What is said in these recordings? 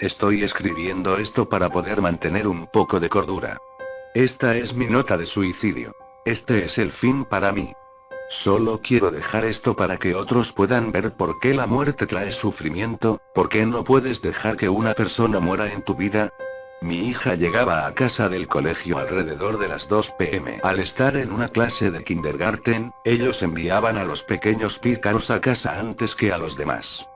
Estoy escribiendo esto para poder mantener un poco de cordura. Esta es mi nota de suicidio. Este es el fin para mí. Solo quiero dejar esto para que otros puedan ver por qué la muerte trae sufrimiento, por qué no puedes dejar que una persona muera en tu vida. Mi hija llegaba a casa del colegio alrededor de las 2 p.m. Al estar en una clase de kindergarten, ellos enviaban a los pequeños pícaros a casa antes que a los demás.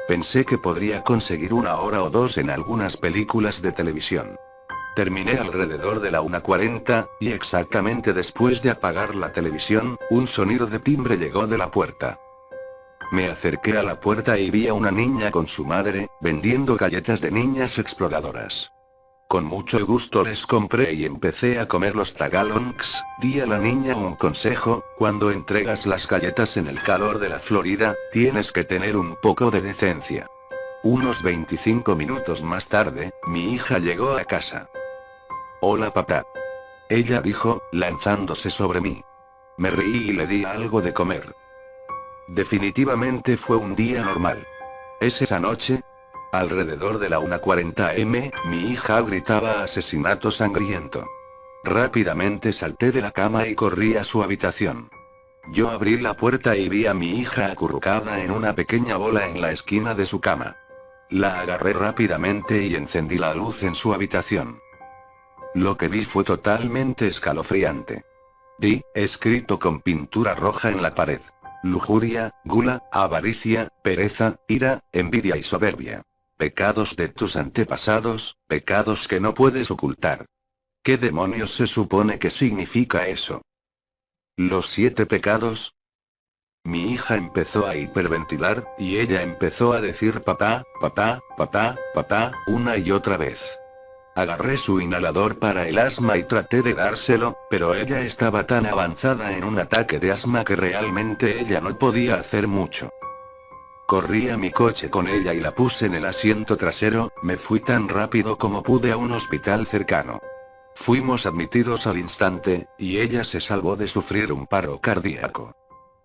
Pensé que podría conseguir 1 hora o 2 en algunas películas de televisión. Terminé alrededor de la 1:40, y exactamente después de apagar la televisión, un sonido de timbre llegó de la puerta. Me acerqué a la puerta y vi a una niña con su madre, vendiendo galletas de niñas exploradoras. Con mucho gusto les compré y empecé a comer los tagalongs. Di a la niña un consejo: cuando entregas las galletas en el calor de la Florida, tienes que tener un poco de decencia. Unos 25 minutos más tarde, mi hija llegó a casa. Hola papá. Ella dijo, lanzándose sobre mí. Me reí y le di algo de comer. Definitivamente fue un día normal. Esa noche, alrededor de la 1:40 am, mi hija gritaba asesinato sangriento. Rápidamente salté de la cama y corrí a su habitación. Yo abrí la puerta y vi a mi hija acurrucada en una pequeña bola en la esquina de su cama. La agarré rápidamente y encendí la luz en su habitación. Lo que vi fue totalmente escalofriante. Vi, escrito con pintura roja en la pared: lujuria, gula, avaricia, pereza, ira, envidia y soberbia. Pecados de tus antepasados, pecados que no puedes ocultar. ¿Qué demonios se supone que significa eso? ¿Los 7 pecados? Mi hija empezó a hiperventilar, y ella empezó a decir papá, papá, papá, papá, una y otra vez. Agarré su inhalador para el asma y traté de dárselo, pero ella estaba tan avanzada en un ataque de asma que realmente ella no podía hacer mucho. Corrí a mi coche con ella y la puse en el asiento trasero. Me fui tan rápido como pude a un hospital cercano. Fuimos admitidos al instante, y ella se salvó de sufrir un paro cardíaco.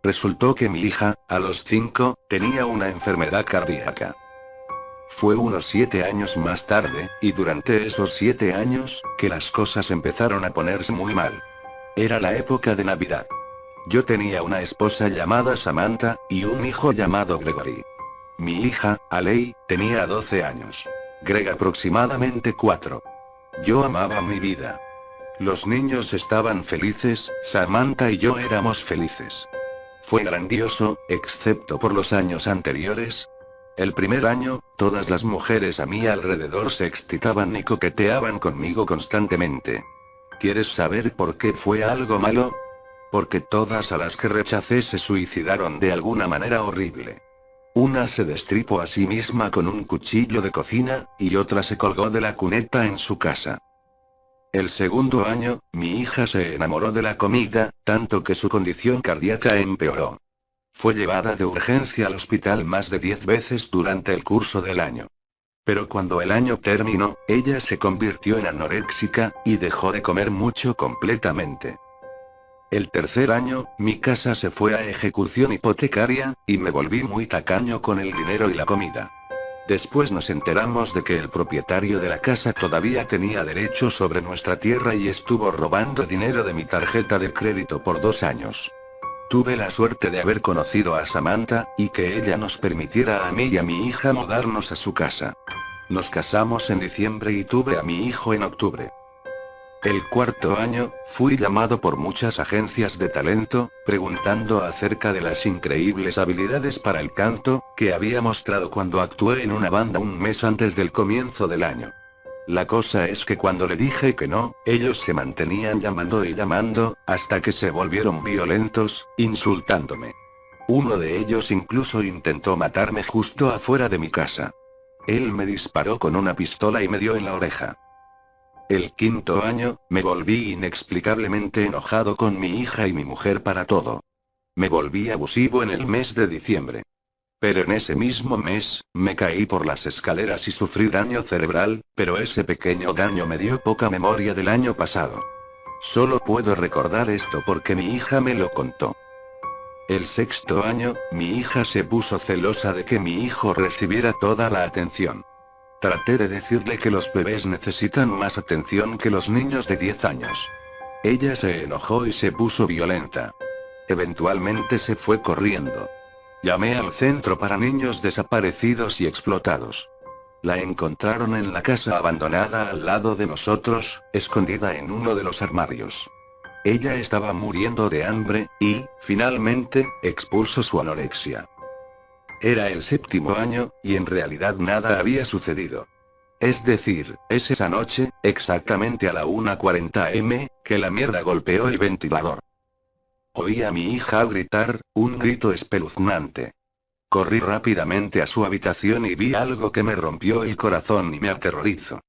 Resultó que mi hija, a los 5, tenía una enfermedad cardíaca. Fue unos 7 años más tarde, y durante esos 7 años, que las cosas empezaron a ponerse muy mal. Era la época de Navidad. Yo tenía una esposa llamada Samantha, y un hijo llamado Gregory. Mi hija, Alei, tenía 12 años. Greg aproximadamente 4. Yo amaba mi vida. Los niños estaban felices, Samantha y yo éramos felices. Fue grandioso, excepto por los años anteriores. El primer año, todas las mujeres a mi alrededor se excitaban y coqueteaban conmigo constantemente. ¿Quieres saber por qué fue algo malo? Porque todas a las que rechacé se suicidaron de alguna manera horrible. Una se destripó a sí misma con un cuchillo de cocina, y otra se colgó de la cuneta en su casa. El segundo año, mi hija se enamoró de la comida, tanto que su condición cardíaca empeoró. Fue llevada de urgencia al hospital más de 10 veces durante el curso del año. Pero cuando el año terminó, ella se convirtió en anoréxica, y dejó de comer mucho completamente. El tercer año, mi casa se fue a ejecución hipotecaria, y me volví muy tacaño con el dinero y la comida. Después nos enteramos de que el propietario de la casa todavía tenía derechos sobre nuestra tierra y estuvo robando dinero de mi tarjeta de crédito por 2 años. Tuve la suerte de haber conocido a Samantha, y que ella nos permitiera a mí y a mi hija mudarnos a su casa. Nos casamos en diciembre y tuve a mi hijo en octubre. El cuarto año, fui llamado por muchas agencias de talento, preguntando acerca de las increíbles habilidades para el canto, que había mostrado cuando actué en una banda un mes antes del comienzo del año. La cosa es que cuando le dije que no, ellos se mantenían llamando y llamando, hasta que se volvieron violentos, insultándome. Uno de ellos incluso intentó matarme justo afuera de mi casa. Él me disparó con una pistola y me dio en la oreja. El quinto año, me volví inexplicablemente enojado con mi hija y mi mujer para todo. Me volví abusivo en el mes de diciembre. Pero en ese mismo mes, me caí por las escaleras y sufrí daño cerebral, pero ese pequeño daño me dio poca memoria del año pasado. Solo puedo recordar esto porque mi hija me lo contó. El sexto año, mi hija se puso celosa de que mi hijo recibiera toda la atención. Traté de decirle que los bebés necesitan más atención que los niños de 10 años. Ella se enojó y se puso violenta. Eventualmente se fue corriendo. Llamé al centro para niños desaparecidos y explotados. La encontraron en la casa abandonada al lado de nosotros, escondida en uno de los armarios. Ella estaba muriendo de hambre, y, finalmente, expuso su anorexia. Era el 7º año, y en realidad nada había sucedido. Es decir, es esa noche, exactamente a la 1:40 am, que la mierda golpeó el ventilador. Oí a mi hija gritar, un grito espeluznante. Corrí rápidamente a su habitación y vi algo que me rompió el corazón y me aterrorizó.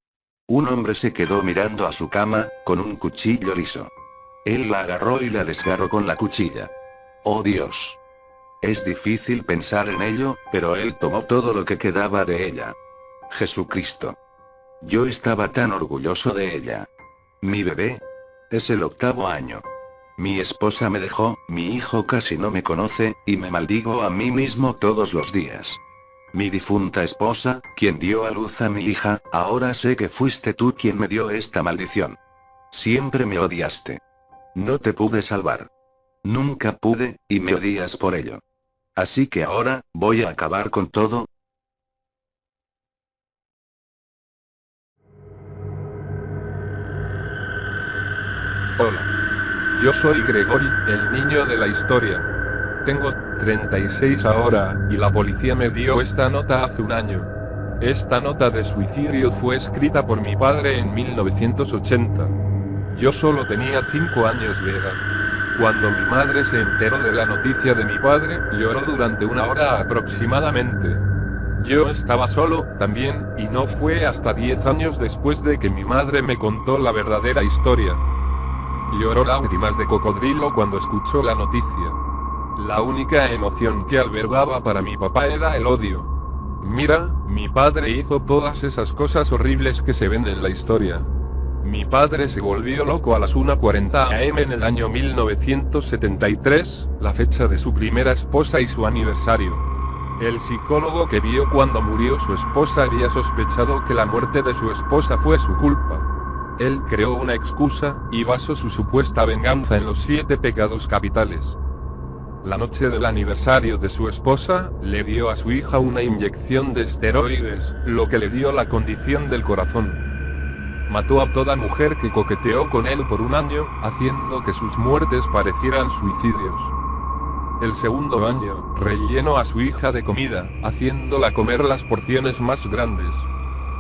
Un hombre se quedó mirando a su cama, con un cuchillo liso. Él la agarró y la desgarró con la cuchilla. ¡Oh Dios! Es difícil pensar en ello, pero él tomó todo lo que quedaba de ella. Jesucristo. Yo estaba tan orgulloso de ella. Mi bebé. Es el 8º año. Mi esposa me dejó, mi hijo casi no me conoce, y me maldigo a mí mismo todos los días. Mi difunta esposa, quien dio a luz a mi hija, ahora sé que fuiste tú quien me dio esta maldición. Siempre me odiaste. No te pude salvar. Nunca pude, y me odias por ello. Así que ahora, voy a acabar con todo. Hola. Yo soy Gregory, el niño de la historia. Tengo 36 ahora, y la policía me dio esta nota hace un año. Esta nota de suicidio fue escrita por mi padre en 1980. Yo solo tenía 5 años de edad. Cuando mi madre se enteró de la noticia de mi padre, lloró durante 1 hora aproximadamente. Yo estaba solo, también, y no fue hasta 10 años después de que mi madre me contó la verdadera historia. Lloró lágrimas de cocodrilo cuando escuchó la noticia. La única emoción que albergaba para mi papá era el odio. Mira, mi padre hizo todas esas cosas horribles que se ven en la historia. Mi padre se volvió loco a las 1:40 am en el año 1973, la fecha de su primera esposa y su aniversario. El psicólogo que vio cuando murió su esposa había sospechado que la muerte de su esposa fue su culpa. Él creó una excusa, y basó su supuesta venganza en los 7 pecados capitales. La noche del aniversario de su esposa, le dio a su hija una inyección de esteroides, lo que le dio la condición del corazón. Mató a toda mujer que coqueteó con él por 1 año, haciendo que sus muertes parecieran suicidios. El 2º año, rellenó a su hija de comida, haciéndola comer las porciones más grandes.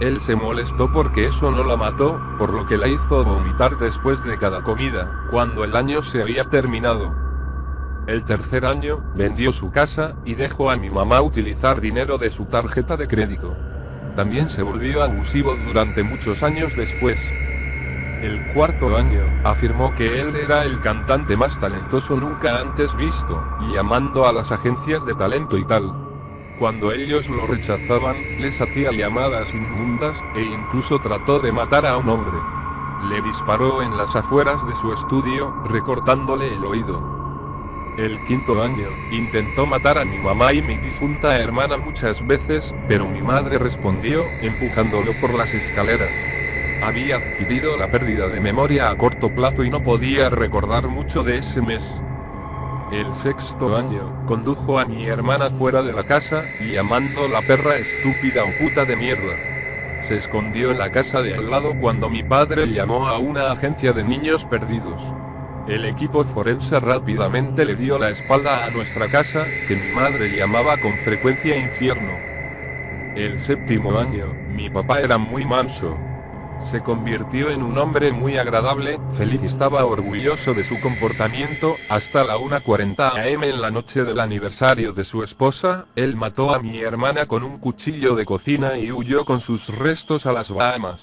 Él se molestó porque eso no la mató, por lo que la hizo vomitar después de cada comida, cuando el año se había terminado. El 3er año, vendió su casa, y dejó a mi mamá utilizar dinero de su tarjeta de crédito. También se volvió abusivo durante muchos años después. El 4º año, afirmó que él era el cantante más talentoso nunca antes visto, y llamando a las agencias de talento y tal. Cuando ellos lo rechazaban, les hacía llamadas inmundas, e incluso trató de matar a un hombre. Le disparó en las afueras de su estudio, recortándole el oído. El 5º año, intentó matar a mi mamá y mi difunta hermana muchas veces, pero mi madre respondió, empujándolo por las escaleras. Había adquirido la pérdida de memoria a corto plazo y no podía recordar mucho de ese mes. El 6º año, condujo a mi hermana fuera de la casa, llamando la perra estúpida o puta de mierda. Se escondió en la casa de al lado cuando mi padre llamó a una agencia de niños perdidos. El equipo forense rápidamente le dio la espalda a nuestra casa, que mi madre llamaba con frecuencia infierno. El 7º año, mi papá era muy manso. Se convirtió en un hombre muy agradable, feliz y estaba orgulloso de su comportamiento. Hasta la 1:40 am en la noche del aniversario de su esposa, él mató a mi hermana con un cuchillo de cocina y huyó con sus restos a las Bahamas.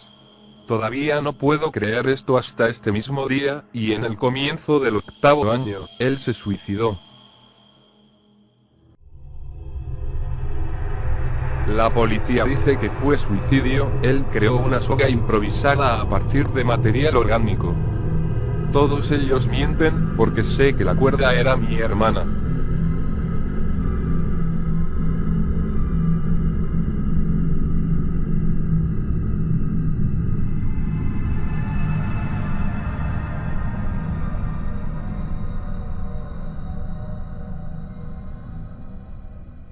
Todavía no puedo creer esto hasta este mismo día, y en el comienzo del 8º año, él se suicidó. La policía dice que fue suicidio, él creó una soga improvisada a partir de material orgánico. Todos ellos mienten, porque sé que la cuerda era mi hermana.